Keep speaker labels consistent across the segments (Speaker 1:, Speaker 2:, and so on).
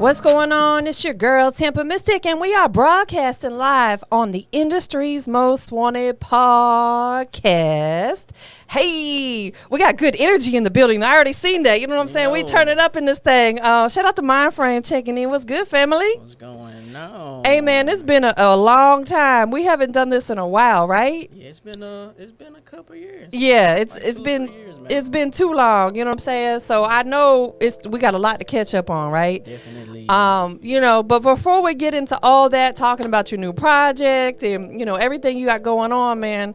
Speaker 1: What's going on? It's your girl, TampaMystic, and we are broadcasting live on the industry's most wanted podcast. Hey, we got good energy in the building. I already seen that. You know what I'm saying? We turn it up in this thing. Shout out to Mindframe checking in. What's good, family?
Speaker 2: What's going on?
Speaker 1: Hey, man, it's been a long time. We haven't done this in a while, right?
Speaker 2: Yeah, it's been a couple years.
Speaker 1: Yeah,
Speaker 2: Like
Speaker 1: it's been too long. You know what I'm saying? So I know we got a lot to catch up on, right?
Speaker 2: Definitely.
Speaker 1: But before we get into all that, talking about your new project and everything you got going on, man,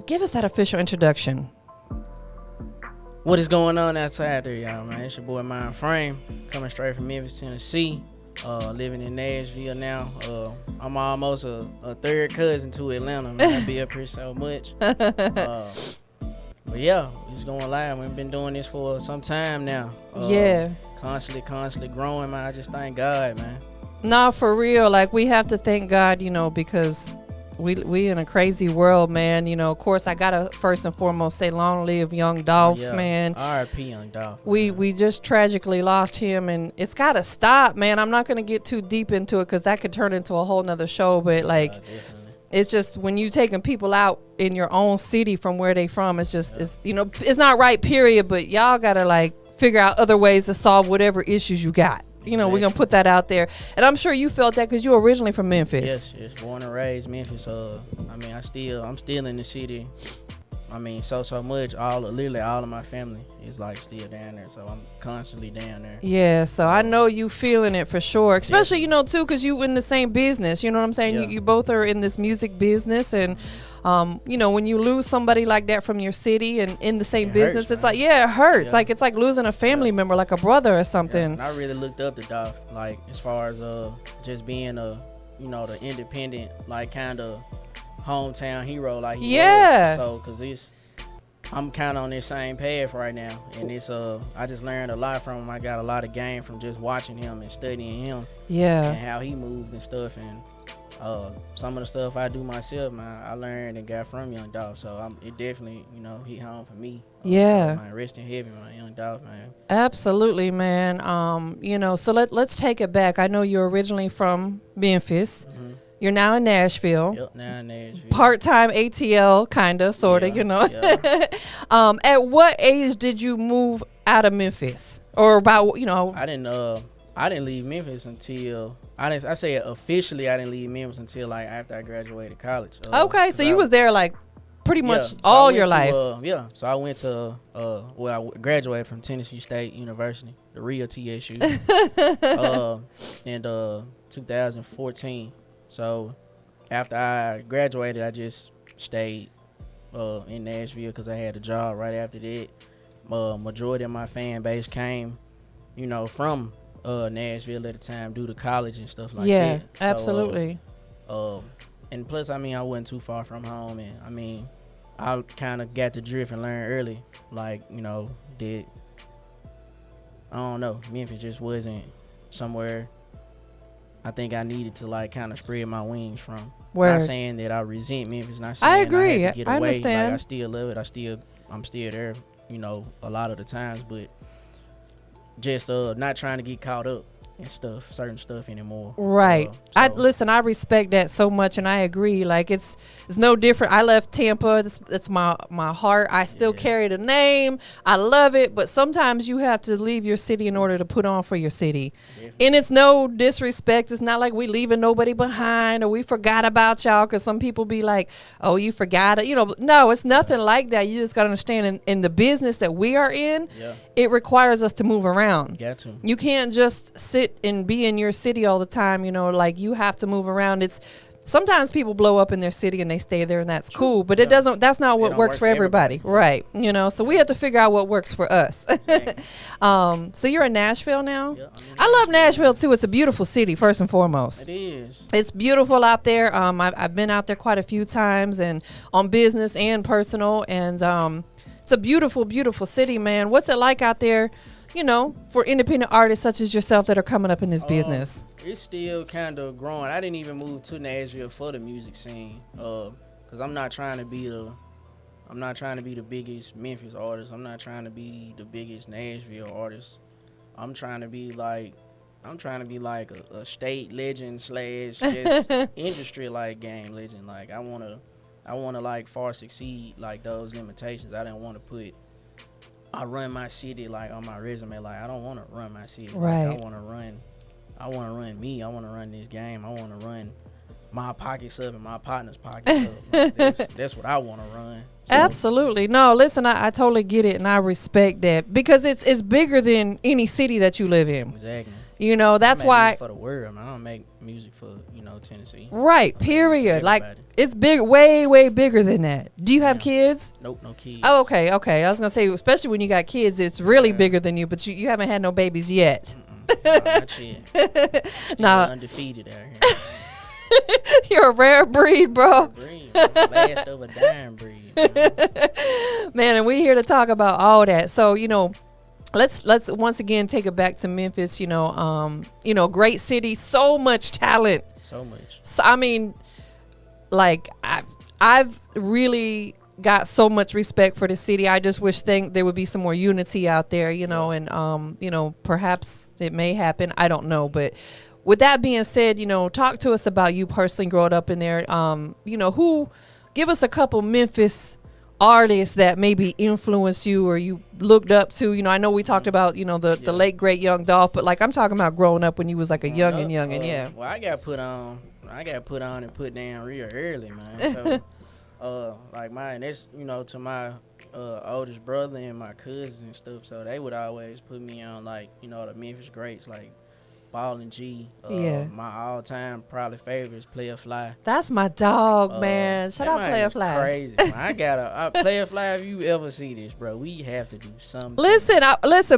Speaker 1: give us that official introduction.
Speaker 2: What is going on outside there, y'all, man? It's your boy Mindframe, coming straight from Memphis, Tennessee. Living in Nashville now. I'm almost a third cousin to Atlanta, man. I be up here so much. But yeah, it's going live. We've been doing this for some time now.
Speaker 1: Yeah.
Speaker 2: Constantly growing, man. I just thank God, man.
Speaker 1: Nah, for real. Like, we have to thank God, because we in a crazy world, man. Of course, I gotta first and foremost say long live young Dolph, man.
Speaker 2: R.I.P. young Dolph.
Speaker 1: We just tragically lost him, and it's gotta stop, man. I'm not gonna get too deep into it because that could turn into a whole nother show. But it's just when you taking people out in your own city from where they from, it's just it's not right, period. But y'all gotta figure out other ways to solve whatever issues you got. We're going to put that out there. And I'm sure you felt that because you're originally from Memphis.
Speaker 2: Yes. Born and raised Memphis. I'm still in the city. So much. Literally all of my family is still down there. So I'm constantly down there.
Speaker 1: Yeah. So I know you feeling it for sure. Especially, too, because you in the same business. You know what I'm saying?
Speaker 2: Yeah.
Speaker 1: You both are in this music business. And, when you lose somebody like that from your city and in the same business,
Speaker 2: hurts,
Speaker 1: it's it hurts.
Speaker 2: Yeah.
Speaker 1: It's like losing a family member, like a brother or something.
Speaker 2: And I really looked up to Dolph, as far as just being the independent, kind of hometown hero, he was. So, because I'm kind of on this same path right now, and I just learned a lot from him. I got a lot of game from just watching him and studying him.
Speaker 1: Yeah.
Speaker 2: And how he moved and stuff, and some of the stuff I do myself, man, I learned and got from young Dolph. So it definitely, hit home for me.
Speaker 1: Yeah.
Speaker 2: So, man, rest in heaven, my young Dolph, man.
Speaker 1: Absolutely, man. So let's take it back. I know you're originally from Memphis.
Speaker 2: Mm-hmm.
Speaker 1: You're now in Nashville.
Speaker 2: Yep, now in Nashville.
Speaker 1: Part-time ATL, kind of, sort of,
Speaker 2: Yeah.
Speaker 1: At what age did you move out of Memphis? Or about,
Speaker 2: I didn't leave Memphis until I say officially I didn't leave Memphis until after I graduated college.
Speaker 1: Okay, so you was there pretty much
Speaker 2: so
Speaker 1: all your life.
Speaker 2: So I went to I graduated from Tennessee State University, the real TSU, in 2014. So after I graduated, I just stayed in Nashville because I had a job right after that. Majority of my fan base came, from Nashville at the time due to college and stuff like that.
Speaker 1: Yeah,
Speaker 2: So,
Speaker 1: absolutely.
Speaker 2: And plus, I wasn't too far from home, and I kind of got the drift and learned early, that I don't know, Memphis just wasn't somewhere I think I needed to kind of spread my wings from.
Speaker 1: Word.
Speaker 2: Not saying that I resent Memphis, not saying
Speaker 1: I agree.
Speaker 2: I had to get
Speaker 1: I
Speaker 2: away.
Speaker 1: understand.
Speaker 2: I still love it. I'm still there, a lot of the times, but just not trying to get caught up in certain stuff anymore.
Speaker 1: Right. I respect that so much, and I agree. It's no different. I left Tampa. It's my heart. I still carry the name. I love it, but sometimes you have to leave your city in order to put on for your city. Definitely. And it's no disrespect. It's not like we leaving nobody behind or we forgot about y'all, because some people be like, oh, you forgot it. No, it's nothing like that. You just got to understand in the business that we are in, it requires us to move around.
Speaker 2: Got to.
Speaker 1: You can't just sit and be in your city all the time. You have to move around. It's sometimes people blow up in their city and they stay there, and that's cool, but that's not what works for everybody. Right. So we have to figure out what works for us.
Speaker 2: Exactly.
Speaker 1: So you're in Nashville now?
Speaker 2: Yeah,
Speaker 1: I love Nashville too. It's a beautiful city, first and foremost.
Speaker 2: It is.
Speaker 1: It's beautiful out there. I've been out there quite a few times, and on business and personal, and it's a beautiful, beautiful city, man. What's it like out there, for independent artists such as yourself that are coming up in this business?
Speaker 2: It's still kind of growing. I didn't even move to Nashville for the music scene, because I'm not trying to be the biggest Memphis artist. I'm not trying to be the biggest Nashville artist. I'm trying to be I'm trying to be like a state legend slash just industry like game legend. Like I wanna like far succeed like those limitations. I didn't want to put I run my city like on my resume. Like I don't want to run my city.
Speaker 1: Right.
Speaker 2: Like, I want to run me. I want to run this game. I want to run my pockets up and my partner's pockets up. Like, that's what I want to run. So,
Speaker 1: Absolutely. No, listen, I totally get it, and I respect that because it's bigger than any city that you live in.
Speaker 2: exactly.
Speaker 1: You know, that's
Speaker 2: I make
Speaker 1: why.
Speaker 2: music for the world, man. I don't make music for Tennessee.
Speaker 1: Right. Period. Like
Speaker 2: Everybody.
Speaker 1: it's big, way bigger than that. Do you have kids?
Speaker 2: Nope, no kids.
Speaker 1: Oh, okay. I was gonna say, especially when you got kids, it's really
Speaker 2: Yeah.
Speaker 1: bigger than you. But you haven't had no babies yet.
Speaker 2: No, not yet. Still
Speaker 1: Nah.
Speaker 2: undefeated out here.
Speaker 1: You're a rare breed, bro.
Speaker 2: Breed, last of a dying breed.
Speaker 1: Man, and we're here to talk about all that. So, you know, let's once again take it back to Memphis. You know, great city, so much talent.
Speaker 2: So much.
Speaker 1: So I mean, like I've really got so much respect for the city. I just wish there would be some more unity out there, you know, and you know, perhaps it may happen. I don't know, but with that being said, you know, talk to us about you personally growing up in there. You know, give us a couple Memphis artists that maybe influenced you or you looked up to. You know, I know we talked about, you know, the late great young Dolph, but like I'm talking about growing up when you was like a young and yeah.
Speaker 2: Well, I got put on and put down real early, man. So like that's, you know, to my oldest brother and my cousins and stuff, so they would always put me on, like, you know, the Memphis greats like Ball and G. My all-time probably favorite is Player Fly.
Speaker 1: That's my dog, man. Shout out Player Fly.
Speaker 2: Crazy. Man. I got Player Fly. If you ever see this, bro, we have to do something.
Speaker 1: Listen.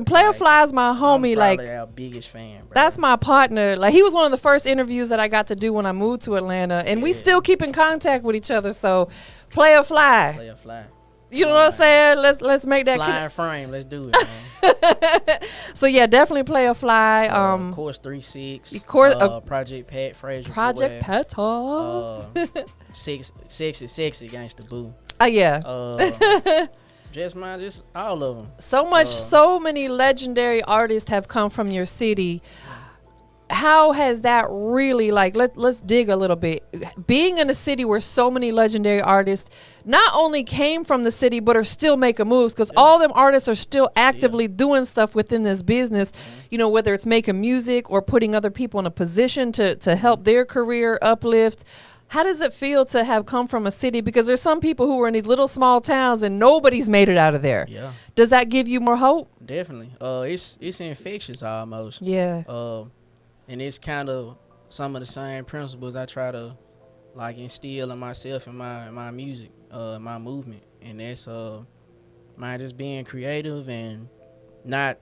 Speaker 1: Player Fly is my homie.
Speaker 2: I'm
Speaker 1: like
Speaker 2: our biggest fan, bro.
Speaker 1: That's my partner. Like he was one of the first interviews that I got to do when I moved to Atlanta, and we still keep in contact with each other. So, Player Fly.
Speaker 2: Player Fly.
Speaker 1: You know what I'm saying? Let's make that
Speaker 2: Flying frame. Let's do it, man.
Speaker 1: So yeah, definitely Player Fly.
Speaker 2: Course 3-6. Project Pat Frazier.
Speaker 1: Project Pat.
Speaker 2: Sexy Gangsta Boo.
Speaker 1: Oh yeah.
Speaker 2: Just all of them.
Speaker 1: So many legendary artists have come from your city. How has that really, like, let's dig a little bit. Being in a city where so many legendary artists not only came from the city but are still making moves, because all them artists are still actively doing stuff within this business, you know, whether it's making music or putting other people in a position to help their career uplift. How does it feel to have come from a city? Because there's some people who are in these little small towns and nobody's made it out of there.
Speaker 2: Yeah.
Speaker 1: Does that give you more hope?
Speaker 2: Definitely. It's infectious almost.
Speaker 1: Yeah.
Speaker 2: And it's kind of some of the same principles I try to like instill in myself and my music, my movement. And that's just being creative and not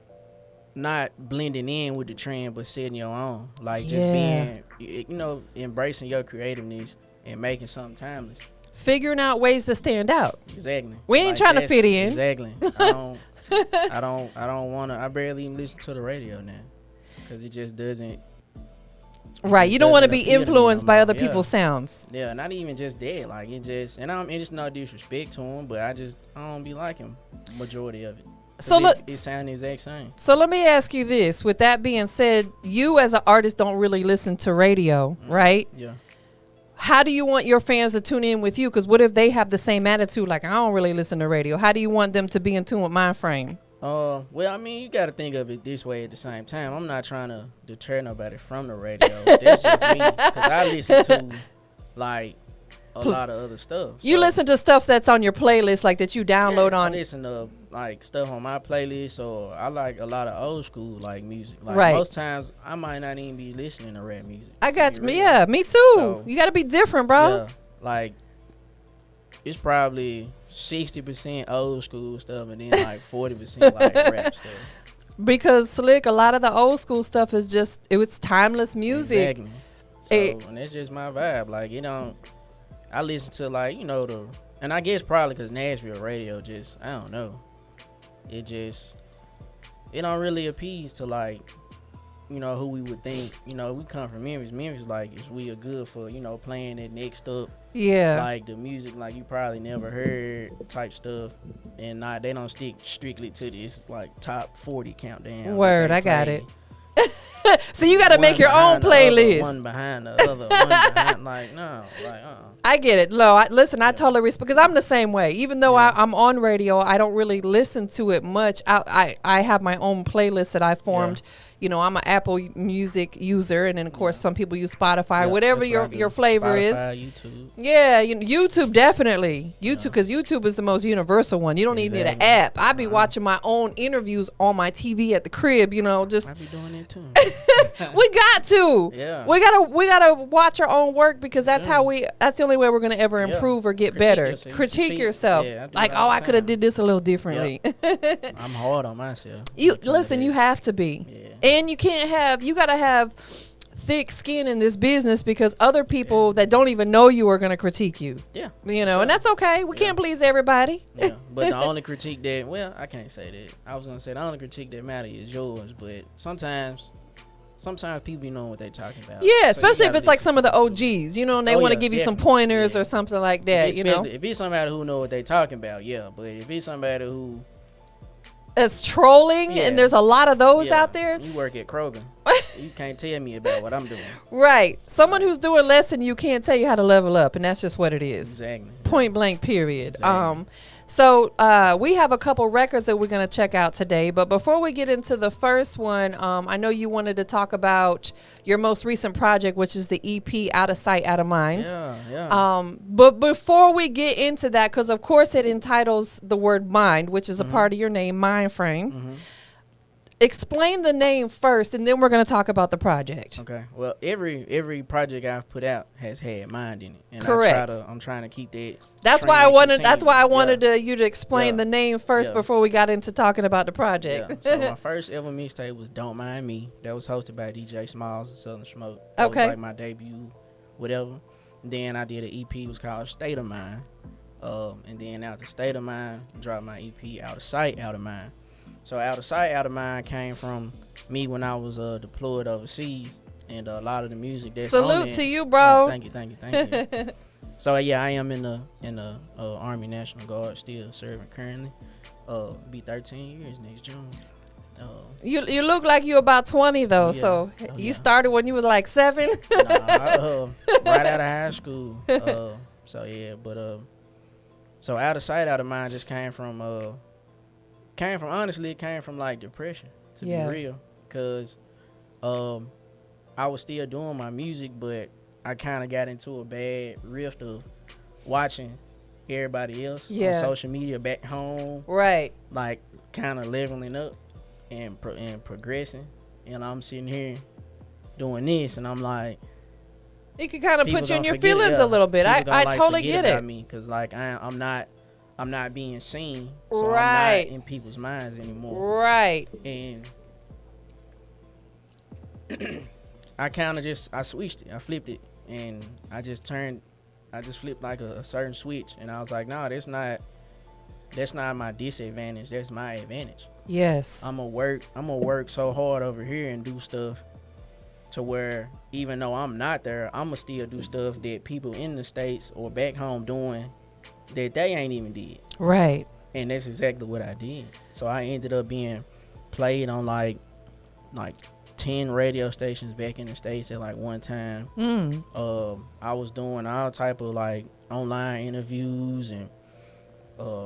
Speaker 2: blending in with the trend, but setting your own. Like just being, you know, embracing your creativeness and making something timeless.
Speaker 1: Figuring out ways to stand out.
Speaker 2: Exactly.
Speaker 1: We ain't trying to fit in.
Speaker 2: Exactly. I don't want to. I barely even listen to the radio now because it just doesn't.
Speaker 1: Right, you don't want to be influenced by other people's sounds.
Speaker 2: Yeah, not even just that. Like it just, and it's no disrespect to them, but I don't be liking majority of it.
Speaker 1: So
Speaker 2: it sounds the exact same.
Speaker 1: So let me ask you this: with that being said, you as an artist don't really listen to radio, right?
Speaker 2: Yeah.
Speaker 1: How do you want your fans to tune in with you? Because what if they have the same attitude, like I don't really listen to radio? How do you want them to be in tune with Mindframe?
Speaker 2: Well, I mean, you got to think of it this way at the same time. I'm not trying to deter nobody from the radio. That's just me, because I listen to, like, a lot of other stuff.
Speaker 1: You listen to stuff that's on your playlist, like that you download on.
Speaker 2: I listen to, like, stuff on my playlist, or I like a lot of old school, like, music. Like,
Speaker 1: right.
Speaker 2: Most times, I might not even be listening to rap music.
Speaker 1: I got you. Yeah, me too. So, you got to be different, bro.
Speaker 2: Yeah, like, it's probably 60% old school stuff and then like 40% like rap stuff.
Speaker 1: Because Slick, a lot of the old school stuff is just it was timeless music.
Speaker 2: Exactly. So and that's just my vibe. Like I listen to like, you know, and I guess probably because Nashville radio just, I don't know, it don't really appease to like, you know, who we would think. You know, we come from Memphis. Memphis, like, we are good for, you know, playing that next up.
Speaker 1: Yeah.
Speaker 2: Like, the music, like, you probably never heard type stuff. And they don't stick strictly to this, like, top 40 countdown.
Speaker 1: Word, I got it. So you got to make your own playlist.
Speaker 2: One behind the other. One behind, like, no. Like,
Speaker 1: I get it. No, listen, I totally respect, because I'm the same way. Even though I'm on radio, I don't really listen to it much. I have my own playlist that I formed. You know, I'm an Apple Music user, and then of course some people use Spotify, whatever your flavor
Speaker 2: Spotify,
Speaker 1: is.
Speaker 2: YouTube.
Speaker 1: Yeah, YouTube definitely. YouTube, because YouTube is the most universal one. You don't even need an app. I be watching my own interviews on my TV at the crib. You know, just
Speaker 2: I be doing it too.
Speaker 1: we got to.
Speaker 2: Yeah.
Speaker 1: We gotta watch our own work, because that's how that's the only way we're gonna ever improve or get better. Critique yourself.
Speaker 2: Yeah,
Speaker 1: like, oh, I could have did this a little differently.
Speaker 2: I'm hard on myself.
Speaker 1: You listen, you have to be.
Speaker 2: Yeah.
Speaker 1: And you gotta have thick skin in this business, because other people that don't even know you are gonna critique you.
Speaker 2: Yeah.
Speaker 1: You know, and that's okay. We can't please everybody.
Speaker 2: Yeah. But the only critique that, well, I can't say that. I was gonna say the only critique that matters is yours, but sometimes people know what they're talking about.
Speaker 1: Yeah,
Speaker 2: so
Speaker 1: especially if it's like some of the OGs, you know, and they want to give you some pointers or something like that, you know.
Speaker 2: If it's somebody who know what they're talking about, yeah. But if it's somebody who
Speaker 1: it's trolling, and there's a lot of those out there.
Speaker 2: You work at Kroger. You can't tell me about what I'm doing.
Speaker 1: Right. Someone who's doing less than you can't tell you how to level up, and that's just what it is.
Speaker 2: Exactly.
Speaker 1: Point blank, period.
Speaker 2: Exactly.
Speaker 1: So we have a couple records that we're going to check out today. But before we get into the first one, I know you wanted to talk about your most recent project, which is the EP Out of Sight, Out of Mind.
Speaker 2: Yeah.
Speaker 1: But before we get into that, because of course it entitles the word mind, which is a part of your name, Mindframe. Explain the name first, and then we're going to talk about the project.
Speaker 2: Okay. Well, every project I've put out has had mind in it, and
Speaker 1: correct.
Speaker 2: I'm trying to keep that.
Speaker 1: That's why I wanted you to explain the name first before we got into talking about the project.
Speaker 2: So my first ever mixtape was "Don't Mind Me." That was hosted by DJ Smalls and Southern Smoke. That was like my debut, whatever. And then I did an EP. It was called "State of Mind." And then after "State of Mind," dropped my EP "Out of Sight, Out of Mind." So Out of Sight, Out of Mind came from me when I was deployed overseas, and a lot of the music that's on
Speaker 1: Salute
Speaker 2: it,
Speaker 1: to you, bro.
Speaker 2: Thank you. So yeah, I am in the Army National Guard, still serving currently. Be 13 years next June.
Speaker 1: You look like you about 20 though. So you started when you was like 7.
Speaker 2: Nah, right out of high school. So yeah, but so Out of Sight, Out of Mind just came from honestly, it came from like depression, to be real, because I was still doing my music, but I kind of got into a bad rift of watching everybody else on social media back home,
Speaker 1: right?
Speaker 2: Like kind of leveling up and progressing, and I'm sitting here doing this, and I'm like,
Speaker 1: it could kind of put you in your feelings a little bit. I totally get it.
Speaker 2: Me, because like I'm not being seen, so
Speaker 1: right.
Speaker 2: I'm not in people's minds anymore.
Speaker 1: Right.
Speaker 2: And I kind of I switched it. I flipped it, and I just flipped like a certain switch, and I was like, no, that's not my disadvantage. That's my advantage.
Speaker 1: Yes.
Speaker 2: I'm gonna work so hard over here and do stuff to where even though I'm not there, I'm gonna still do stuff that people in the States or back home doing that they ain't even did.
Speaker 1: Right.
Speaker 2: And that's exactly what I did. So I ended up being played on like 10 radio stations back in the States at like one time. I was doing all type of like online interviews and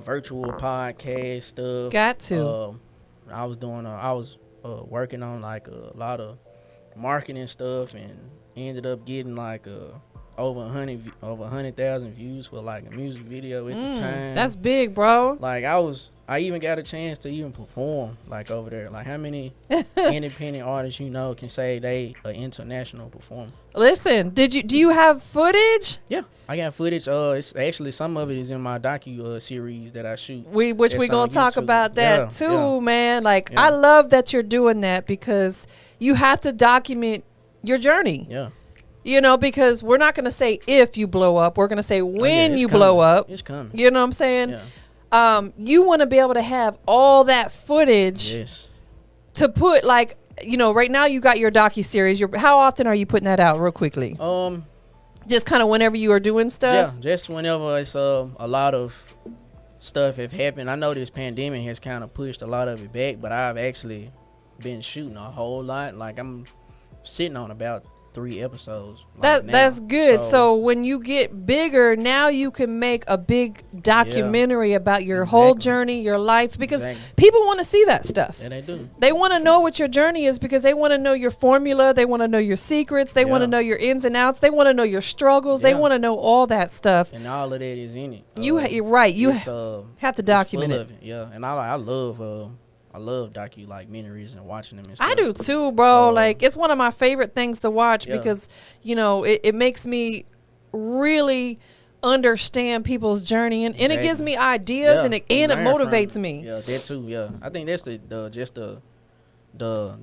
Speaker 2: virtual podcast stuff.
Speaker 1: Got to.
Speaker 2: I was working on like a lot of marketing stuff, and ended up getting like over 100,000 views for like a music video at the time.
Speaker 1: That's big, bro.
Speaker 2: Like I even got a chance to even perform like over there. Like how many independent artists can say they an international performer?
Speaker 1: Listen, do you have footage?
Speaker 2: Yeah, I got footage. It's actually some of it is in my series that I shoot.
Speaker 1: Which we gonna talk about that too, man. Like
Speaker 2: Yeah.
Speaker 1: I love that you're doing that, because you have to document your journey.
Speaker 2: Yeah.
Speaker 1: You know, because we're not going to say if you blow up. We're going to say when you blow up.
Speaker 2: It's coming.
Speaker 1: You know what I'm saying?
Speaker 2: Yeah.
Speaker 1: You want to be able to have all that footage to put, like, right now you got your docu-series. How often are you putting that out real quickly? Just kind of whenever you are doing stuff?
Speaker 2: Yeah, just whenever it's a lot of stuff have happened. I know this pandemic has kind of pushed a lot of it back, but I've actually been shooting a whole lot. Like I'm sitting on about 3 episodes. Like
Speaker 1: That's good. So when you get bigger, now you can make a big documentary about your whole journey, your life, because people want to see that stuff.
Speaker 2: Yeah, they do.
Speaker 1: They want to know what your journey is because they want to know your formula. They want to know your secrets. They want to know your ins and outs. They want to know your struggles. They want to know all that stuff.
Speaker 2: And all of that is in it.
Speaker 1: You're right. You have to document it.
Speaker 2: Yeah, and I love documentaries and watching them and stuff.
Speaker 1: I do too, bro. Like it's one of my favorite things to watch because, you know, it makes me really understand people's journey and it gives me ideas and it motivates me.
Speaker 2: Yeah, that too. Yeah, I think that's the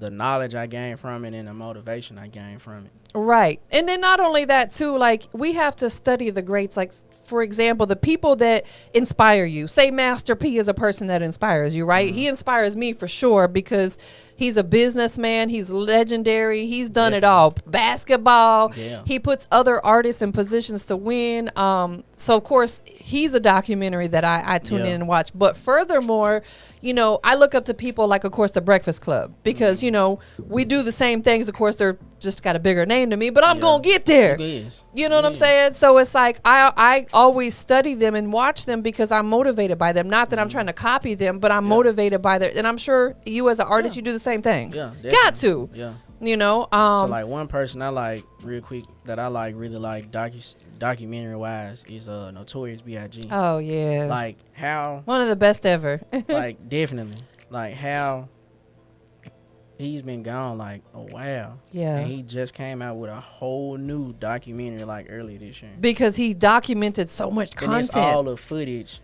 Speaker 2: knowledge I gain from it and the motivation I gain from it.
Speaker 1: Right. And then not only that too, like we have to study the greats. Like for example, the people that inspire you. Say Master P is a person that inspires you, right? He inspires me for sure because he's a businessman. He's legendary. He's done it all. Basketball. Yeah. He puts other artists in positions to win. So of course he's a documentary that I tune in and watch. But furthermore, you know, I look up to people like, of course, the Breakfast Club because, you know, we do the same things. Of course, they're just got a bigger name to me, but I'm going to get there. You know what I'm saying? So it's like I always study them and watch them because I'm motivated by them. Not that I'm trying to copy them, but I'm motivated by them. And I'm sure you as an artist, you do the same things. Yeah, got to. Yeah. You know,
Speaker 2: so like one person I like real quick that I like really like documentary wise is Notorious B.I.G.
Speaker 1: Oh yeah.
Speaker 2: Like how
Speaker 1: one of the best ever.
Speaker 2: Like definitely. Like how he's been gone like a while. Yeah. And he just came out with a whole new documentary like earlier this year.
Speaker 1: Because he documented so much content.
Speaker 2: And it's all the footage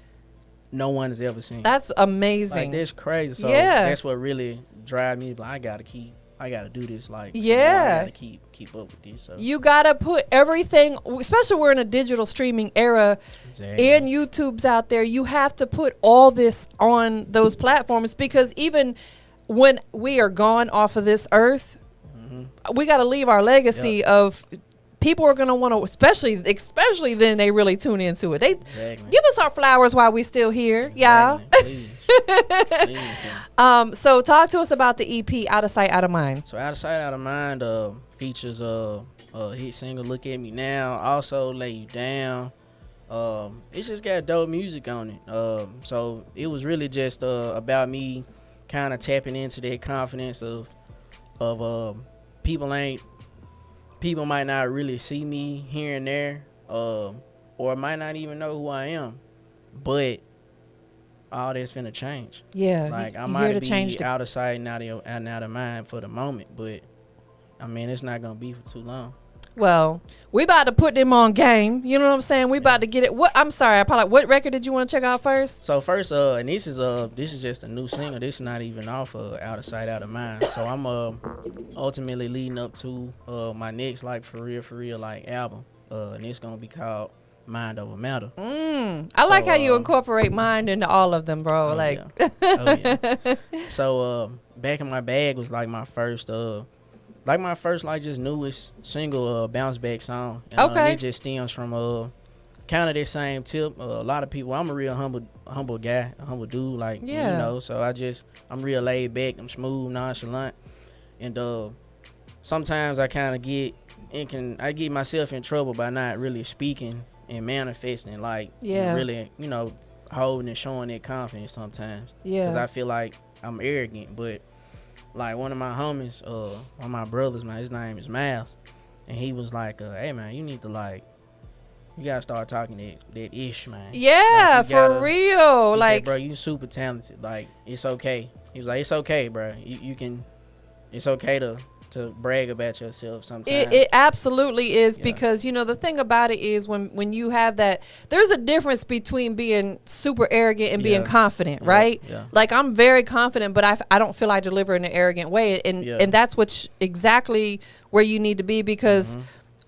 Speaker 2: no one has ever seen.
Speaker 1: That's amazing.
Speaker 2: Like that's crazy. So that's what really drives me. Like I gotta do this. Like I gotta keep up with this. So
Speaker 1: you gotta put everything, especially we're in a digital streaming era, and YouTube's out there. You have to put all this on those platforms because even when we are gone off of this earth, we got to leave our legacy of people are going to want to, especially then they really tune into it. They give us our flowers while we still here. Yeah. So talk to us about the EP Out of Sight, Out of Mind.
Speaker 2: So Out of Sight, Out of Mind features a hit single Look at Me Now, also Lay You Down. It's just got dope music on it. So it was really just about me kind of tapping into that confidence of people might not really see me here and there, or might not even know who I am, but all that's finna change.
Speaker 1: Yeah,
Speaker 2: like I might be out of sight and out of mind for the moment, but I mean it's not gonna be for too long.
Speaker 1: Well, we about to put them on game. You know what I'm saying? We about to get it. I'm sorry. What record did you want to check out first?
Speaker 2: So first, and this is just a new single. This is not even off Out of Sight, Out of Mind. So I'm ultimately leading up to my next like for real like album. And it's gonna be called Mind Over Matter.
Speaker 1: I like how you incorporate mind into all of them, bro.
Speaker 2: So Back in My Bag was like my first like just newest single Bounce Back song. And, it just stems from kind of that same tip. A lot of people, I'm a real humble guy, a humble dude, like you know. So I'm real laid back, I'm smooth, nonchalant, and sometimes I kind of get myself in trouble by not really speaking and manifesting, like really, you know, holding and showing that confidence sometimes. Yeah, because I feel like I'm arrogant, but. Like one of my homies, one of my brothers, man, his name is Miles, and he was like, "Hey man, you gotta start talking that ish, man."
Speaker 1: Yeah, like, for real.
Speaker 2: Like, said, bro, you super talented. Like, it's okay. He was like, "It's okay, bro. You can. It's okay to brag about yourself sometimes."
Speaker 1: It absolutely is because, you know, the thing about it is when you have that, there's a difference between being super arrogant and being confident, right? Yeah. Like I'm very confident, but I don't feel I deliver in an arrogant way. And that's exactly where you need to be because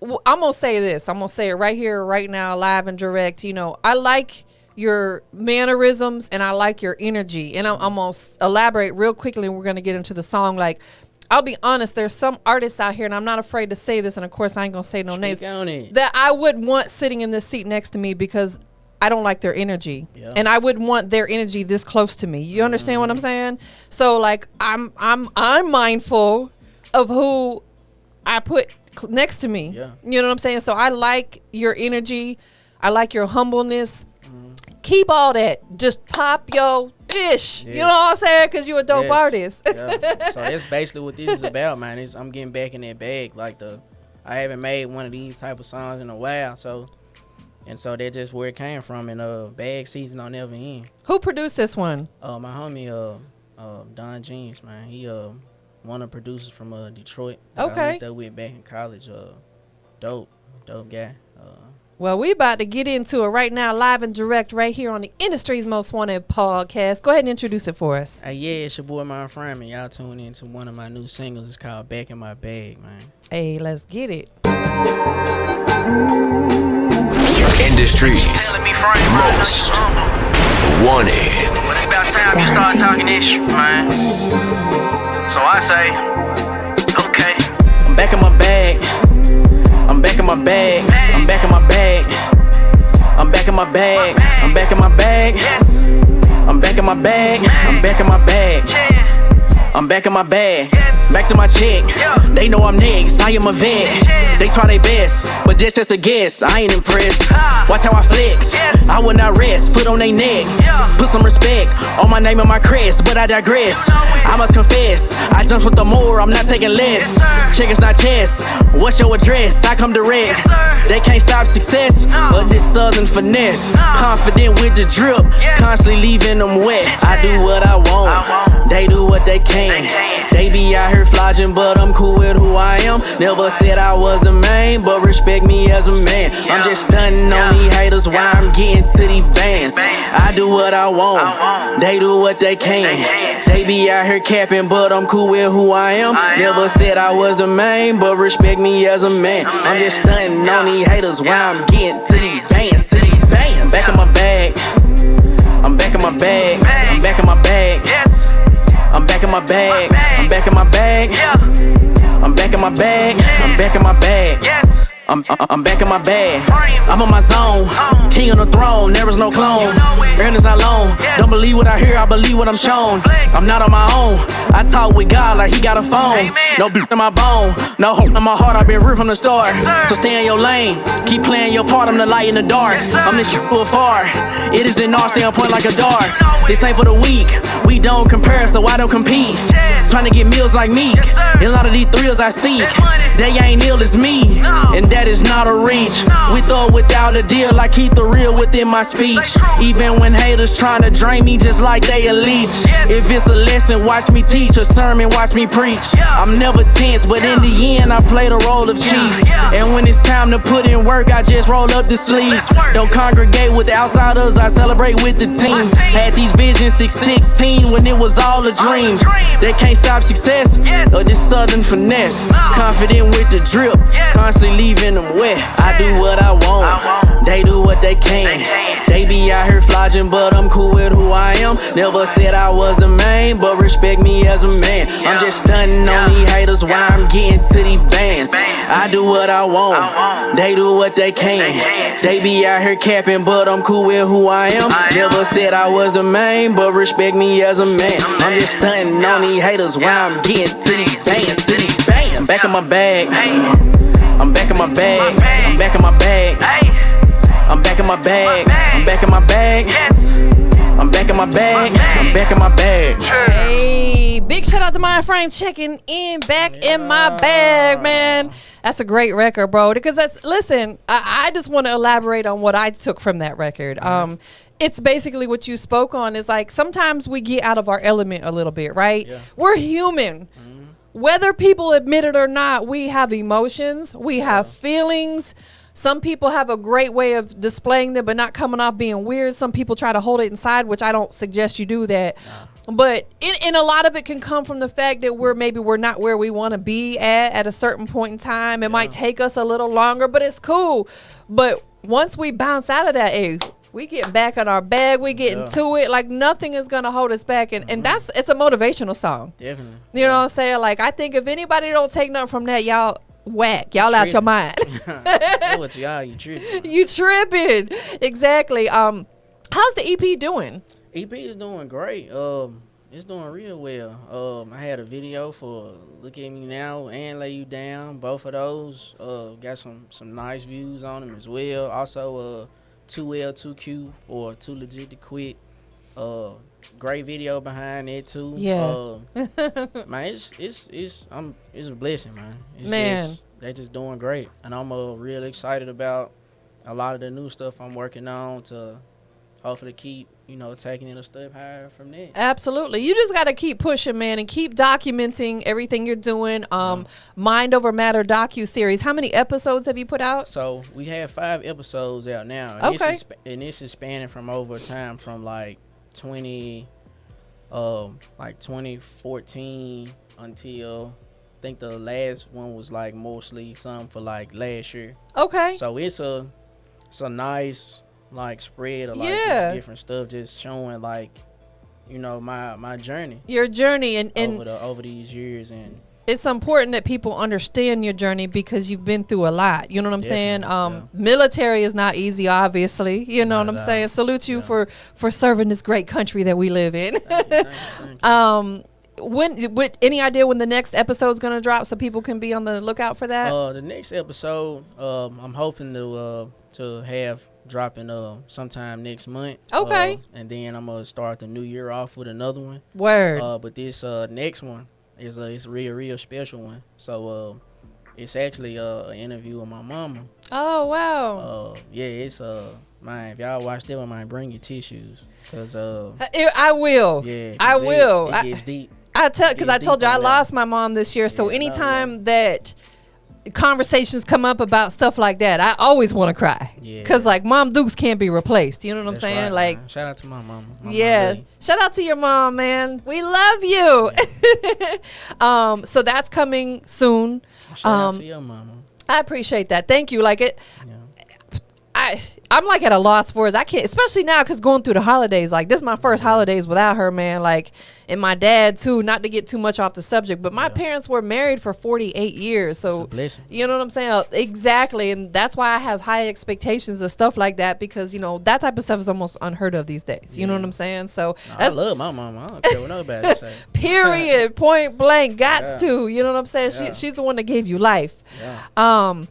Speaker 1: I'm going to say this. I'm going to say it right here, right now, live and direct. You know, I like your mannerisms and I like your energy. And I'm going to elaborate real quickly and we're going to get into the song. Like, I'll be honest, there's some artists out here, and I'm not afraid to say this, and of course I ain't going to say no names, that I would want sitting in this seat next to me because I don't like their energy,
Speaker 2: Yeah.
Speaker 1: and I wouldn't want their energy this close to me. You understand what I'm saying? So like I'm mindful of who I put next to me.
Speaker 2: Yeah.
Speaker 1: You know what I'm saying? So I like your energy. I like your humbleness. Keep all that. Just pop your ish.
Speaker 2: Yeah.
Speaker 1: You know what I'm saying? Because you're a dope
Speaker 2: Yes.
Speaker 1: artist.
Speaker 2: Yeah. So that's basically what this is about, man. I'm getting back in that bag. Like I haven't made one of these type of songs in a while. So that's just where it came from. And bag season don't never end.
Speaker 1: Who produced this one?
Speaker 2: My homie Don James, man. He one of the producers from Detroit. That
Speaker 1: Okay.
Speaker 2: I linked up with back in college. Dope guy.
Speaker 1: Well, we about to get into it right now, live and direct, right here on the Industry's Most Wanted podcast. Go ahead and introduce it for us.
Speaker 2: Yeah, it's your boy Mindframe, and y'all tune into one of my new singles. It's called Back in My Bag, man.
Speaker 1: Hey, let's get it.
Speaker 3: Industry's Most Wanted.
Speaker 4: But it's about time you start talking this shit, man. So I say, okay.
Speaker 2: I'm back in my bag. I'm back in my bag. I'm back in my bag. I'm back in my bag. I'm back in my bag. I'm back in my bag. I'm back in my bag. I'm back in my bag. Back to my chick. They know I'm next. I am a vet. They try their best, but that's just a guess. I ain't impressed. Watch how I flex. I will not rest. Put on they neck. Put some respect on my name and my crest, but I digress. I must confess. I jump with the more. I'm not taking less. Checkers not chess. What's your address? I come direct. They can't stop success, but this southern finesse. Confident with the drip. Constantly leaving them wet. I do what I want. They do what they can. They be out here flogging, but I'm cool with who I am. Never said I was the main, but respect me as a man. I'm just stunting on these haters while I'm getting to these bands. I do what I want. They do what they can. They be out here capping, but I'm cool with who I am. Never said I was the main, but respect me as a man. I'm just stunting on these haters while I'm getting to these bands. I'm back in my bag. I'm back in my bag. I'm back in my bag. I'm back in my bag. I'm back in my bag. I'm back in my bag. I'm back in my bag. I'm back in my bag. I'm on my zone. King on the throne. There is no clone. Earnings not long. Don't believe what I hear. I believe what I'm shown. I'm not on my own. I talk with God like he got a phone. No beat in my bone. No hope in my heart. I've been real from the start. So stay in your lane. Keep playing your part. I'm the light in the dark. I'm this shit too far. It is in our standpoint like a dart. This ain't for the weak. We don't compare, so I don't compete. Trying to get meals like me. And a lot of these thrills I seek. They ain't ill as me. And that is not a reach. With or without a deal, I keep the real within my speech. Even when haters trying to drain me just like they a leech. If it's a lesson, watch me teach. A sermon, watch me preach. I'm never tense, but in the end, I play the role of chief. And when it's time to put in work, I just roll up the sleeves. Don't congregate with the outsiders, I celebrate with the team. Had these visions 616 when it was all a dream. They can't stop success or this southern finesse. Confident with the drip, constantly leaving them wet. I do what I want, they do what they can. They be out here flogging, but I'm cool with who I am. Never said I was the main, but respect me as a man. I'm just stunting on these haters while I'm getting to these bands. I do what I want, they do what they can. They be out here capping, but I'm cool with who I am. Never said I was the main, but respect me as a man. I'm just stunting on these haters while I'm getting to these bands. I'm back in my bag. I'm back in my bag. I'm back in my bag. I'm back in my bag. I'm back in my bag. I'm back in my bag. I'm back in my bag.
Speaker 1: Hey, big shout out to Mindframe checking in, back in my bag, man. That's a great record, bro. Because listen, I just want to elaborate on what I took from that record. It's basically what you spoke on is like sometimes we get out of our element a little bit, right? Yeah. We're human. Whether people admit it or not, we have emotions, we have feelings. Some people have a great way of displaying them, but not coming off being weird. Some people try to hold it inside, which I don't suggest you do that. But in a lot of it can come from the fact that we're not where we want to be at a certain point in time. It might take us a little longer, but it's cool. But once we bounce out of that, we get back on our bag, we get into it. Like nothing is gonna hold us back, and it's a motivational song.
Speaker 2: Definitely.
Speaker 1: You know what I'm saying? Like I think if anybody don't take nothing from that, y'all whack. Y'all out your mind.
Speaker 2: What y'all, you tripping.
Speaker 1: You tripping. Exactly. How's the EP doing?
Speaker 2: EP is doing great. It's doing real well. I had a video for Look at Me Now and Lay You Down. Both of those got some nice views on them as well. Also, 2L, 2Q, or Too Legit to Quit. Great video behind it too.
Speaker 1: Yeah.
Speaker 2: Man, it's a blessing, man.
Speaker 1: Man.
Speaker 2: They just doing great, and I'm real excited about a lot of the new stuff I'm working on to hopefully keep taking it a step higher from there.
Speaker 1: Absolutely. You just got to keep pushing, man, and keep documenting everything you're doing. Mind Over Matter docu-series. How many episodes have you put out?
Speaker 2: So we have 5 episodes out now. And
Speaker 1: Okay.
Speaker 2: This is spanning from over time from like 2014 until I think the last one was like mostly some for like last year.
Speaker 1: Okay.
Speaker 2: So it's a nice like spread of like
Speaker 1: Yeah.
Speaker 2: just different stuff, just showing like my journey
Speaker 1: Your journey and
Speaker 2: over these years. And
Speaker 1: it's important that people understand your journey because you've been through a lot. You know what I'm saying?
Speaker 2: Definitely,
Speaker 1: Military is not easy, obviously. You know
Speaker 2: Not
Speaker 1: what I'm
Speaker 2: at all.
Speaker 1: saying? Salute you
Speaker 2: Yeah.
Speaker 1: for serving this great country that we live in.
Speaker 2: Thank you.
Speaker 1: With any idea when the next episode's gonna drop so people can be on the lookout for that?
Speaker 2: The next episode, I'm hoping to have dropping sometime next month.
Speaker 1: Okay.
Speaker 2: And then I'm gonna start the new year off with another one.
Speaker 1: Word.
Speaker 2: But this next one is it's a real special one. So it's actually an interview with my mama.
Speaker 1: Oh wow.
Speaker 2: Yeah, it's man, if y'all watch that one, man, bring your tissues, cause
Speaker 1: I will.
Speaker 2: yeah, 'cause
Speaker 1: I will.
Speaker 2: It gets deep.
Speaker 1: Because I
Speaker 2: Dig
Speaker 1: told you
Speaker 2: deep
Speaker 1: I
Speaker 2: on that.
Speaker 1: lost my mom this year. So
Speaker 2: Yeah,
Speaker 1: anytime that conversations come up about stuff like that, I always want to cry.
Speaker 2: Yeah.
Speaker 1: Because like Mom Dukes can't be replaced. You know what I'm
Speaker 2: That's
Speaker 1: saying?
Speaker 2: right,
Speaker 1: Like,
Speaker 2: man. Shout out to my mama. My
Speaker 1: yeah.
Speaker 2: mama
Speaker 1: Shout out to your mom, man. We love you. So that's coming soon.
Speaker 2: Shout out to your mama.
Speaker 1: I appreciate that. Thank you. Like it.
Speaker 2: Yeah.
Speaker 1: I'm like at a loss for us. I can't, especially now because going through the holidays. Like this is my first holidays without her, man. Like, and my dad too. Not to get too much off the subject, but my parents were married for 48 years. So
Speaker 2: It's a blessing.
Speaker 1: you know what I'm saying? Exactly, and that's why I have high expectations of stuff like that because that type of stuff is almost unheard of these days. You know what I'm saying? So
Speaker 2: I
Speaker 1: that's
Speaker 2: love my mama. I don't care what nobody say.
Speaker 1: period, point blank, gots
Speaker 2: Yeah.
Speaker 1: to. You know what I'm saying?
Speaker 2: Yeah.
Speaker 1: She's the one that gave you life.
Speaker 2: Yeah.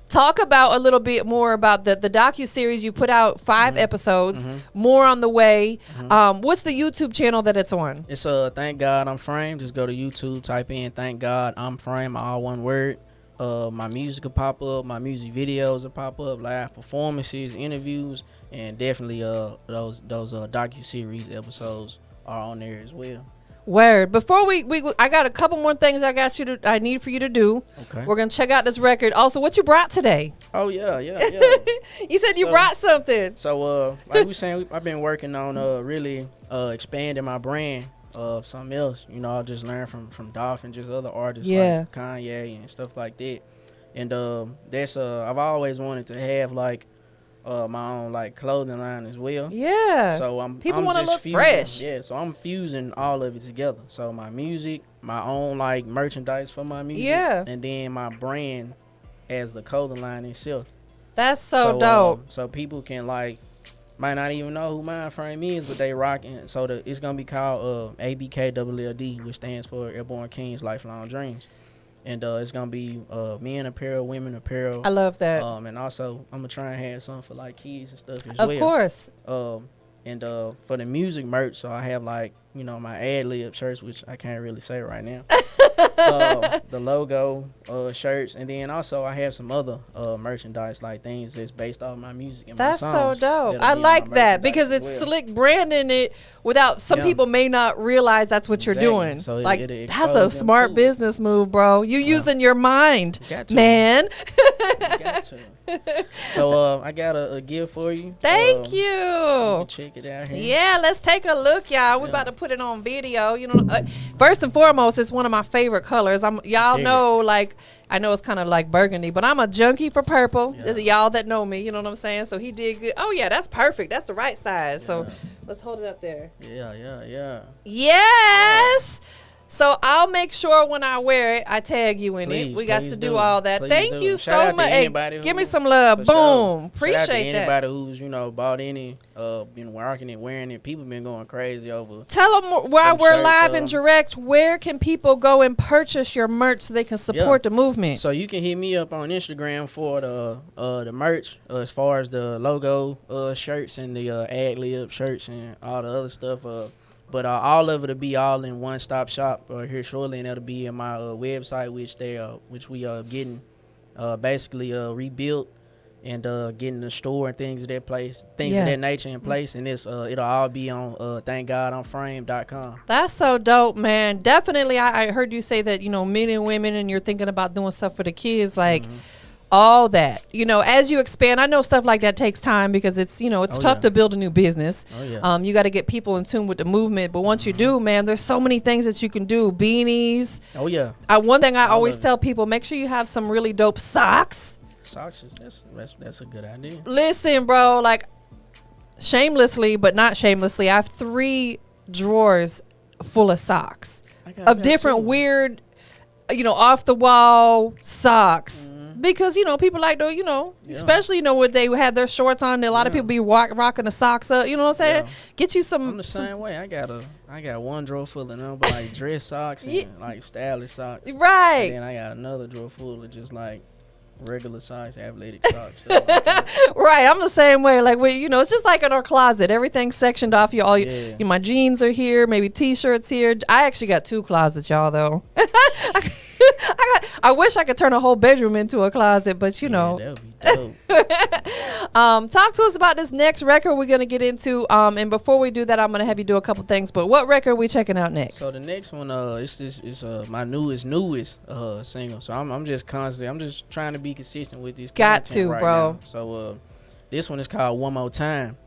Speaker 1: Talk about a little bit more about the docu-series. You put out 5 episodes, more on the way. What's the YouTube channel that it's on?
Speaker 2: It's Thank God I'm Frame. Just go to YouTube, type in Thank God I'm Frame, all one word. My music will pop up, my music videos will pop up, live performances, interviews, and definitely those docu-series episodes are on there as well.
Speaker 1: Word. Before we I got a couple more things I need for you to do.
Speaker 2: Okay.
Speaker 1: We're gonna check out this record. Also, what you brought today?
Speaker 2: Oh yeah.
Speaker 1: You said you
Speaker 2: So-
Speaker 1: brought something.
Speaker 2: So like we saying, I've been working on really expanding my brand of something else. I just learned from Dolph and just other artists like Kanye and stuff like that. And that's I've always wanted to have like my own like clothing line as well.
Speaker 1: Yeah.
Speaker 2: So
Speaker 1: People
Speaker 2: I'm
Speaker 1: wanna
Speaker 2: just
Speaker 1: look
Speaker 2: fusing,
Speaker 1: fresh.
Speaker 2: Yeah, so I'm fusing all of it together. So my music, my own like merchandise for my music,
Speaker 1: Yeah.
Speaker 2: and then my brand as the clothing line itself.
Speaker 1: That's so dope.
Speaker 2: So people can like might not even know who Mindframe is, but they rocking. So it's gonna be called ABKLLD, which stands for Airborne Kings Lifelong Dreams. And it's gonna be men apparel, women apparel.
Speaker 1: I love that.
Speaker 2: And also I'm gonna try and have something for like kids and stuff as well.
Speaker 1: Of course.
Speaker 2: And for the music merch, so I have like my ad lib shirts, which I can't really say right now. The logo shirts, and then also I have some other merchandise, like things that's based off my music and
Speaker 1: That's
Speaker 2: my
Speaker 1: so
Speaker 2: songs.
Speaker 1: dope.
Speaker 2: That'll
Speaker 1: I
Speaker 2: be in
Speaker 1: like
Speaker 2: my
Speaker 1: that
Speaker 2: merchandise
Speaker 1: because
Speaker 2: as
Speaker 1: it's
Speaker 2: well.
Speaker 1: slick branding it without some
Speaker 2: Yeah.
Speaker 1: people may not realize that's what you're
Speaker 2: Exactly.
Speaker 1: doing.
Speaker 2: So
Speaker 1: like
Speaker 2: it'll
Speaker 1: that's
Speaker 2: expose
Speaker 1: a
Speaker 2: them
Speaker 1: smart
Speaker 2: to it.
Speaker 1: business move, bro. You using your mind,
Speaker 2: Got to.
Speaker 1: man.
Speaker 2: You got to. So I got a gift for you.
Speaker 1: Thank
Speaker 2: You
Speaker 1: you.
Speaker 2: can check it out here.
Speaker 1: Yeah, let's take a look, y'all. We're about to put it on video. First and foremost, it's one of my favorite colors. Y'all
Speaker 2: Dig
Speaker 1: know, like, I know it's kind of like burgundy, but I'm a junkie for purple.
Speaker 2: Yeah.
Speaker 1: Y'all that know me, you know what I'm saying? So he did good. Oh yeah, that's perfect. That's the right size. So let's hold it up there.
Speaker 2: Yeah.
Speaker 1: Yes. So I'll make sure when I wear it, I tag you in it. We got to do all that. Thank you so much. Hey, give me some love. Boom. Appreciate that.
Speaker 2: Anybody who's bought any, been working it, wearing it. People been going crazy over.
Speaker 1: Tell them while we're live and direct, where can people go and purchase your merch so they can support the movement?
Speaker 2: So you can hit me up on Instagram for the merch, as far as the logo shirts and the ad lib shirts and all the other stuff. But all of it'll be all in one stop shop here shortly, and it'll be in my website, which we are getting basically rebuilt and getting the store and things of that nature in place, and it'll all be on thankgodimframe.com.
Speaker 1: That's so dope, man. Definitely, I heard you say that men and women, and you're thinking about doing stuff for the kids, like. All that, as you expand, I know stuff like that takes time because it's tough to build a new business. You got to get people in tune with the movement. But once you do, man, there's so many things that you can do. Beanies. One thing I always tell people, make sure you have some really dope socks.
Speaker 2: Socks, that's a good idea.
Speaker 1: Listen, bro, like shamelessly, but not shamelessly, I have 3 drawers full of socks of different weird, off the wall socks. Because, people like to, especially, when they had their shorts on, a lot of people be rocking the socks up. You know what I'm saying? Get you some.
Speaker 2: I'm the same way. I got one drawer full of them, like dress socks and like stylish socks.
Speaker 1: Right.
Speaker 2: And then I got another drawer full of just like regular socks, athletic socks.
Speaker 1: Right. I'm the same way. Like, it's just like in our closet. Everything's sectioned off. My jeans are here, maybe T-shirts here. I actually got 2 closets, y'all, though. I wish I could turn a whole bedroom into a closet, but
Speaker 2: that would be dope.
Speaker 1: Talk to us about this next record we're gonna get into. And before we do that, I'm gonna have you do a couple things. But what record are we checking out next?
Speaker 2: So the next one, it's my newest single. So I'm just trying to be consistent with this.
Speaker 1: Got to,
Speaker 2: right
Speaker 1: bro.
Speaker 2: Now. So this one is called One More Time,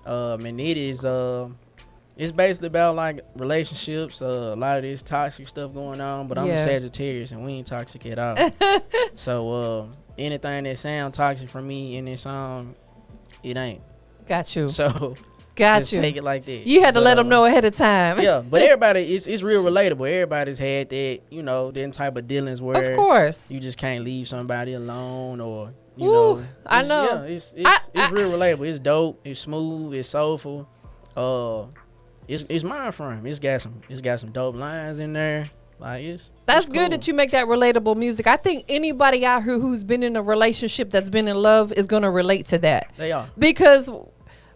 Speaker 2: and it is it's basically about like relationships, a lot of this toxic stuff going on, but I'm a Sagittarius and we ain't toxic at all. So anything that sound toxic from me in this song, it ain't.
Speaker 1: Got you.
Speaker 2: So
Speaker 1: just
Speaker 2: take it like that.
Speaker 1: You had to let them know ahead of time.
Speaker 2: Yeah, but everybody, it's real relatable. Everybody's had that, them type of dealings where
Speaker 1: of course
Speaker 2: you just can't leave somebody alone, or
Speaker 1: I know.
Speaker 2: Yeah, it's real relatable. It's dope. It's smooth. It's soulful. It's Mindframe. It's got some dope lines in there. Like
Speaker 1: that's
Speaker 2: cool.
Speaker 1: Good that you make that relatable music. I think anybody out here who's been in a relationship that's been in love is gonna relate to that.
Speaker 2: They are.
Speaker 1: Because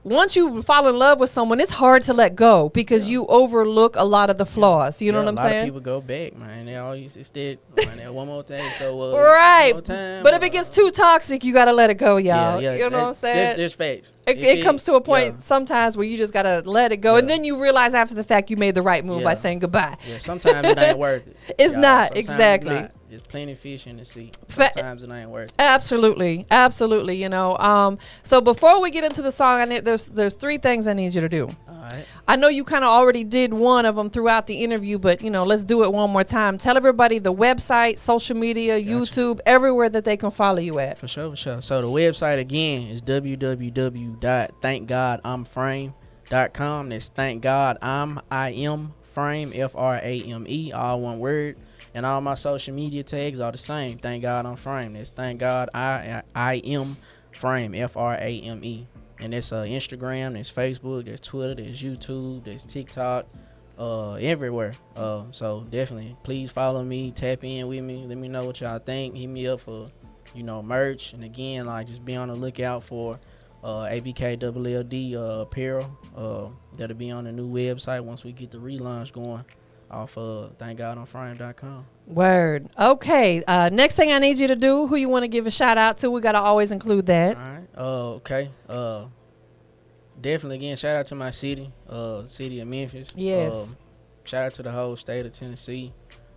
Speaker 1: once you fall in love with someone, it's hard to let go because you overlook a lot of the flaws. You know what I'm saying?
Speaker 2: A lot of people go back, man. They always instead one more time. So
Speaker 1: right.
Speaker 2: One more time,
Speaker 1: but if it gets too toxic, you gotta let it go, y'all.
Speaker 2: Yeah,
Speaker 1: you know what I'm saying?
Speaker 2: There's facts.
Speaker 1: It comes to a point sometimes where you just gotta let it go, and then you realize after the fact you made the right move by saying goodbye.
Speaker 2: Yeah, sometimes it ain't worth it.
Speaker 1: It's not
Speaker 2: sometimes
Speaker 1: exactly.
Speaker 2: It's not. There's plenty of fish in the sea. Sometimes it ain't worth it.
Speaker 1: Absolutely. So before we get into the song, there's 3 things I need you to do.
Speaker 2: All right.
Speaker 1: I know you kind of already did one of them throughout the interview, but let's do it one more time. Tell everybody the website, social media, YouTube, everywhere that they can follow you at.
Speaker 2: For sure. So the website again is www.thankgodimframe.com. That's thank God I am frame FRAME, all one word. And all my social media tags are the same. Thank God I'm Frame. That's Thank God I am Frame, FRAME. And that's Instagram, there's Facebook, there's Twitter, there's YouTube, there's TikTok, everywhere. So definitely, please follow me, tap in with me, let me know what y'all think. Hit me up for, merch. And again, just be on the lookout for ABKLLD apparel. That'll be on the new website once we get the relaunch going. Off of thankgodimframe.com.
Speaker 1: Word. Okay. Next thing I need you to do, who you want to give a shout out to, we got to always include that.
Speaker 2: All right. Okay. Definitely, again, shout out to my city of Memphis.
Speaker 1: Yes.
Speaker 2: Shout out to the whole state of Tennessee.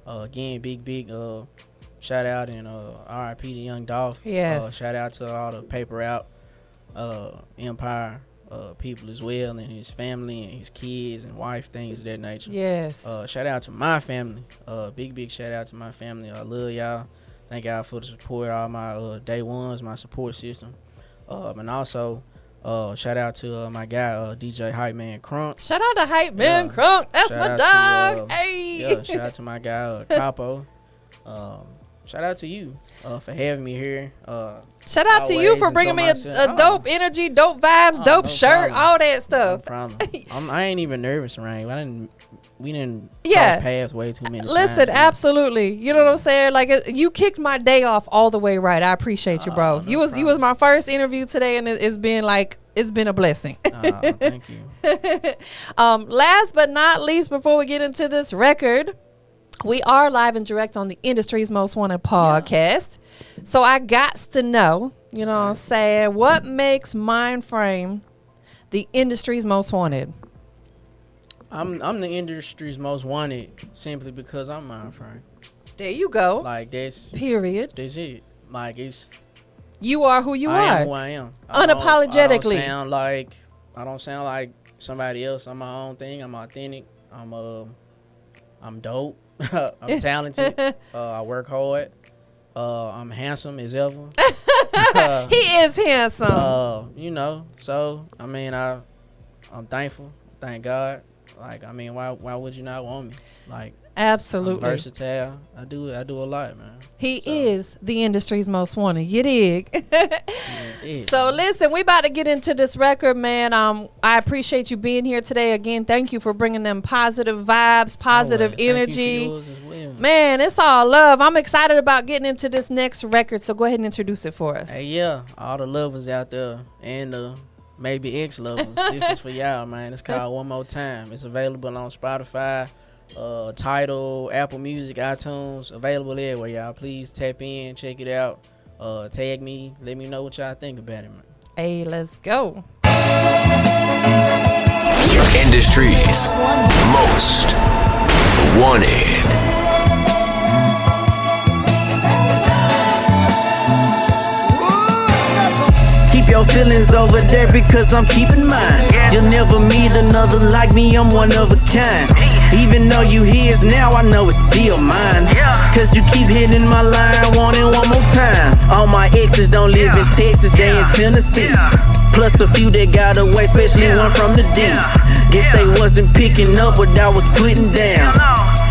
Speaker 2: Again, big shout out and RIP to young Dolph.
Speaker 1: Yes.
Speaker 2: Shout out to all the paper route Empire people as well, and his family and his kids and wife, things of that nature.
Speaker 1: Yes.
Speaker 2: Shout out to my family. Big shout out to my family. I love y'all. Thank y'all for the support. All my day ones, my support system. And also Shout out to my guy DJ Hype Man Crunk.
Speaker 1: Shout out to Hype Man Crunk. That's
Speaker 2: Shout
Speaker 1: my
Speaker 2: out
Speaker 1: dog.
Speaker 2: to,
Speaker 1: Hey.
Speaker 2: Yeah, shout out to my guy Capo. Shout out to you for having me here.
Speaker 1: Shout out to you for bringing me a dope energy, dope vibes, dope shirt, all that stuff.
Speaker 2: No problem. I ain't even nervous around you. We didn't
Speaker 1: cross
Speaker 2: paths way too many times.
Speaker 1: Listen, absolutely. You know what I'm saying? Like you kicked my day off all the way right. I appreciate you, bro. You was my first interview today, and it's been a blessing.
Speaker 2: Thank you.
Speaker 1: Last but not least, before we get into this record, we are live and direct on the industry's most wanted podcast. Yeah. So I got to know, you know what I'm saying, what makes Mindframe the industry's most wanted?
Speaker 2: I'm the industry's most wanted simply because I'm Mindframe.
Speaker 1: There you go.
Speaker 2: Like that's
Speaker 1: period.
Speaker 2: That's it. Like
Speaker 1: you are who you are.
Speaker 2: I am who I am.
Speaker 1: Unapologetically.
Speaker 2: I don't sound like somebody else. I'm my own thing. I'm authentic. I'm dope. I'm talented. I work hard. I'm handsome as ever.
Speaker 1: He is handsome.
Speaker 2: You know, so I mean, I'm thankful. Thank God. Like, I mean, why would you not want me? Like,
Speaker 1: absolutely.
Speaker 2: I'm versatile. I do a lot, man.
Speaker 1: He is the industry's most wanted. You dig? So listen, we about to get into this record, man. I appreciate you being here today again. Thank you for bringing them positive vibes, positive energy.
Speaker 2: Thank you for yours as well.
Speaker 1: Man, it's all love. I'm excited about getting into this next record. So go ahead and introduce it for us.
Speaker 2: Hey, yeah, all the lovers out there and maybe ex-lovers. This is for y'all, man. It's called One More Time. It's available on Spotify, Tidal, Apple Music, iTunes. Available everywhere, y'all. Please tap in, check it out. Tag me. Let me know what y'all think about it, man.
Speaker 1: Hey, let's go.
Speaker 3: Industry's most wanted.
Speaker 5: Keep your feelings over there because I'm keeping mine. You'll never meet another like me, I'm one of a kind. Even though you his now, I know it's still mine. Cause you keep hitting my line, wanting one more time. All my exes don't live in Texas, they in Tennessee. Plus a few that got away, especially one from the D. Guess they wasn't picking up what I was putting down.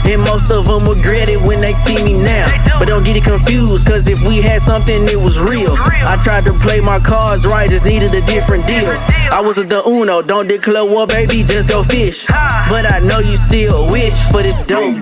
Speaker 5: And most of them regret it when they see me now. But don't get it confused, cause if we had something, it was real. I tried to play my cards right, just needed a different deal. I was the uno, don't declare war, baby, just go fish. But I know you still wish for this dope.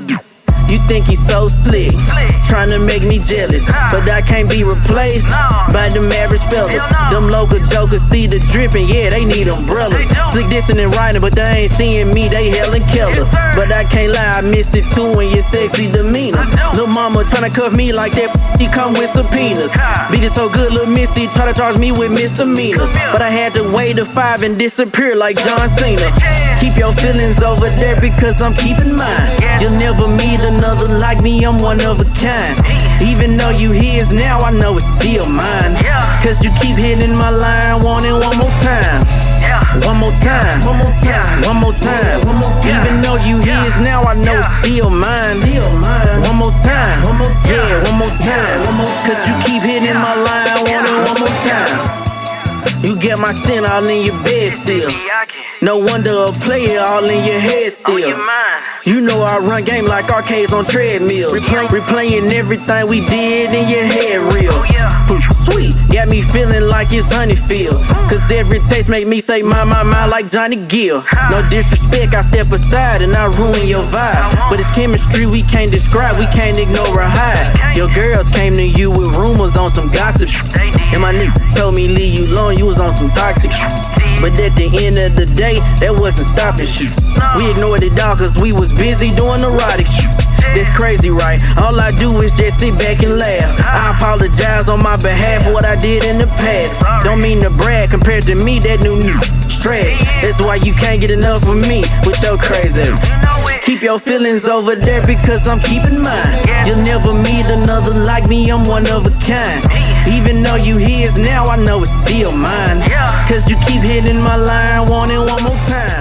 Speaker 5: You think he's so slick, trying to make me jealous, but I can't be replaced by them average fellas. Them local jokers see the dripping, yeah, they need umbrellas. Slick dissing and riding, but they ain't seeing me, they Helen Keller. But I can't lie, I missed it too in your sexy demeanor. Lil' mama tryna cuff me like that, he come with subpoenas. Beat it so good, Lil' Missy try to charge me with misdemeanors. But I had to wait to 5 and disappear like John Cena. Keep your feelings over there because I'm keeping mine. You'll never meet another like me, I'm one of a kind. Even though you his now, I know it's still mine. Cause you keep hitting my line, wanting one more time. One more time, one more time, one more time. Even though you his now, I know it's still mine. One more time, yeah, one more time. Cause you keep hitting my line, wanting one more time. You get my sin all in your bed still. No wonder a player all in your head still. You know I run game like arcades on treadmills. Replaying everything we did in your head real. Sweet, got me feeling like it's Honeyfield. Cause every taste make me say my like Johnny Gill. No disrespect, I step aside and I ruin your vibe. But it's chemistry we can't describe, we can't ignore or hide. Your girls came to you with rumors on some gossip shit. And my nigga told me leave you alone, you was on some toxic shit. But at the end of the day, that wasn't stopping shit. We ignored it all cause we was busy doing erotic shit. That's crazy, right? All I do is just sit back and laugh. I apologize on my behalf for what I did in the past. Don't mean to brag, compared to me, that new trash. That's why you can't get enough of me with your crazy. Keep your feelings over there because I'm keeping mine. You'll never meet another like me, I'm one of a kind. Even though you his now, I know it's still mine. Cause you keep hitting my line, wanting one more time.